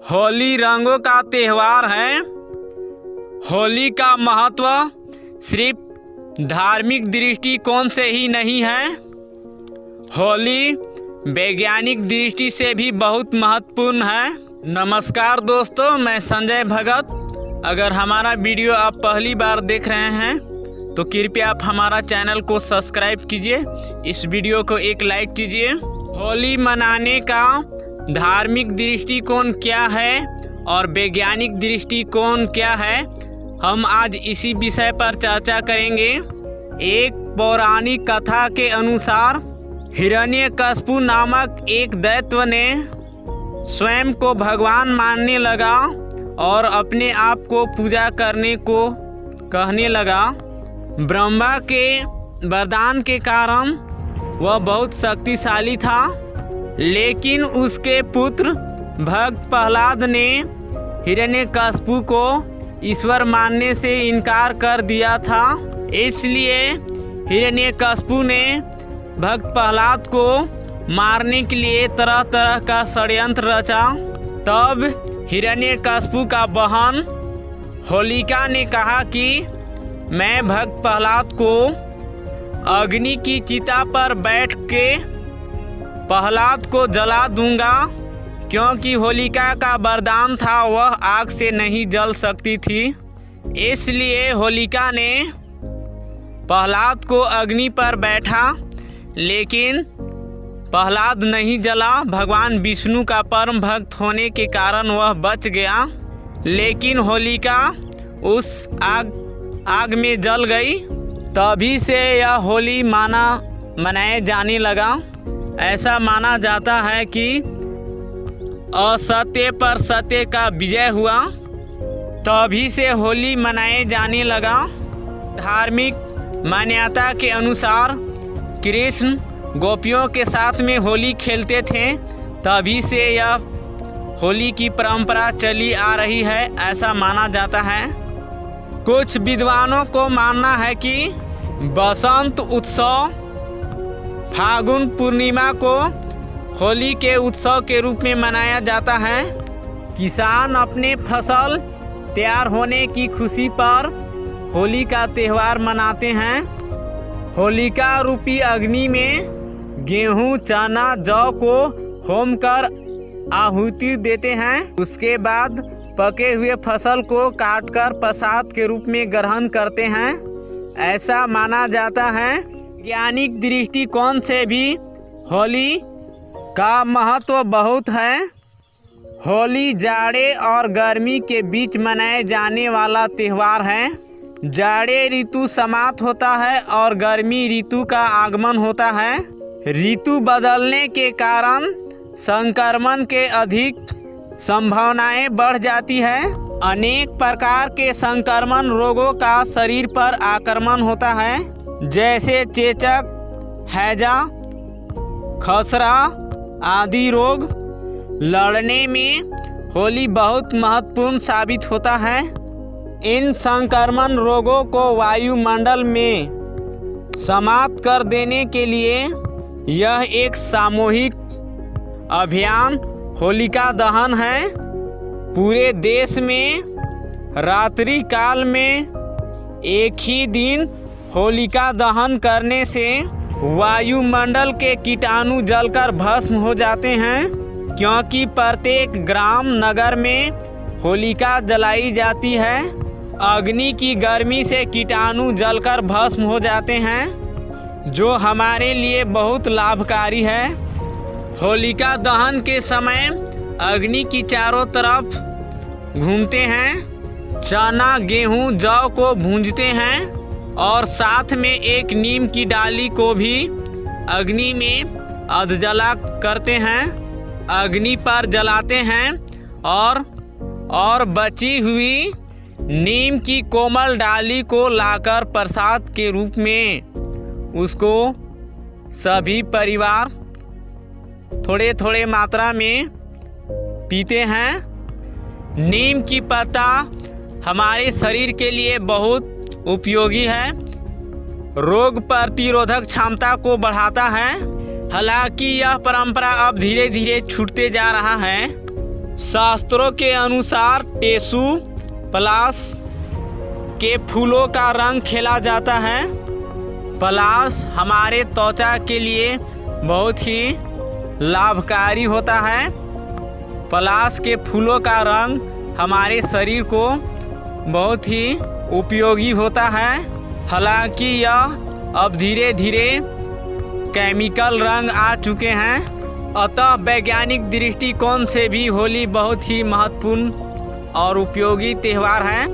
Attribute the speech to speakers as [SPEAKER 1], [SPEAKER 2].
[SPEAKER 1] होली रंगों का त्यौहार है। होली का महत्व सिर्फ धार्मिक दृष्टिकोण से ही नहीं है, होली वैज्ञानिक दृष्टि से भी बहुत महत्वपूर्ण है। नमस्कार दोस्तों, मैं संजय भगत। अगर हमारा वीडियो आप पहली बार देख रहे हैं तो कृपया आप हमारा चैनल को सब्सक्राइब कीजिए, इस वीडियो को एक लाइक कीजिए। होली मनाने का धार्मिक दृष्टिकोण क्या है और वैज्ञानिक दृष्टिकोण क्या है, हम आज इसी विषय पर चर्चा करेंगे। एक पौराणिक कथा के अनुसार हिरण्यकशिपु नामक एक दैत्य ने स्वयं को भगवान मानने लगा और अपने आप को पूजा करने को कहने लगा। ब्रह्मा के वरदान के कारण वह बहुत शक्तिशाली था, लेकिन उसके पुत्र भक्त प्रहलाद ने हिरण्यकशिपु को ईश्वर मानने से इनकार कर दिया था। इसलिए हिरण्यकशिपु ने भक्त प्रहलाद को मारने के लिए तरह तरह का षड्यंत्र रचा। तब हिरण्यकशिपु का बहन होलिका ने कहा कि मैं भक्त प्रहलाद को अग्नि की चिता पर बैठ के प्रहलाद को जला दूंगा, क्योंकि होलिका का वरदान था वह आग से नहीं जल सकती थी। इसलिए होलिका ने प्रहलाद को अग्नि पर बैठा, लेकिन प्रहलाद नहीं जला। भगवान विष्णु का परम भक्त होने के कारण वह बच गया, लेकिन होलिका उस आग में जल गई। तभी से यह होली मनाए जाने लगा। ऐसा माना जाता है कि असत्य पर सत्य का विजय हुआ, तभी से होली मनाए जाने लगा। धार्मिक मान्यता के अनुसार कृष्ण गोपियों के साथ में होली खेलते थे, तभी से यह होली की परंपरा चली आ रही है, ऐसा माना जाता है। कुछ विद्वानों को मानना है कि बसंत उत्सव फागुन पूर्णिमा को होली के उत्सव के रूप में मनाया जाता है। किसान अपने फसल तैयार होने की खुशी पर होली का त्यौहार मनाते हैं। होलिका रूपी अग्नि में गेहूं, चना, जौ को होम कर आहुति देते हैं। उसके बाद पके हुए फसल को काटकर प्रसाद के रूप में ग्रहण करते हैं, ऐसा माना जाता है। वैज्ञानिक दृष्टिकोण से भी होली का महत्व बहुत है। होली जाड़े और गर्मी के बीच मनाए जाने वाला त्यौहार है। जाड़े ऋतु समाप्त होता है और गर्मी ऋतु का आगमन होता है। ऋतु बदलने के कारण संक्रमण के अधिक संभावनाएं बढ़ जाती है। अनेक प्रकार के संक्रमण रोगों का शरीर पर आक्रमण होता है, जैसे चेचक, हैजा, खसरा आदि रोग। लड़ने में होली बहुत महत्वपूर्ण साबित होता है। इन संक्रमण रोगों को वायुमंडल में समाप्त कर देने के लिए यह एक सामूहिक अभियान होलिका दहन है। पूरे देश में रात्रि काल में एक ही दिन होलिका दहन करने से वायुमंडल के कीटाणु जलकर भस्म हो जाते हैं, क्योंकि प्रत्येक ग्राम नगर में होलिका जलाई जाती है। अग्नि की गर्मी से कीटाणु जलकर भस्म हो जाते हैं, जो हमारे लिए बहुत लाभकारी है। होलिका दहन के समय अग्नि की चारों तरफ घूमते हैं, चना, गेहूं, जौ को भूंजते हैं और साथ में एक नीम की डाली को भी अग्नि में अधजला करते हैं, अग्नि पर जलाते हैं और बची हुई नीम की कोमल डाली को लाकर प्रसाद के रूप में उसको सभी परिवार थोड़े थोड़े मात्रा में पीते हैं। नीम की पत्ता हमारे शरीर के लिए बहुत उपयोगी है, रोग प्रतिरोधक क्षमता को बढ़ाता है। हालांकि यह परंपरा अब धीरे धीरे छूटते जा रहा है। शास्त्रों के अनुसार टेसु पलाश के फूलों का रंग खेला जाता है। पलाश हमारे त्वचा के लिए बहुत ही लाभकारी होता है। पलाश के फूलों का रंग हमारे शरीर को बहुत ही उपयोगी होता है। हालांकि यह अब धीरे धीरे केमिकल रंग आ चुके हैं, अतः वैज्ञानिक दृष्टिकोण से भी होली बहुत ही महत्वपूर्ण और उपयोगी त्यौहार है।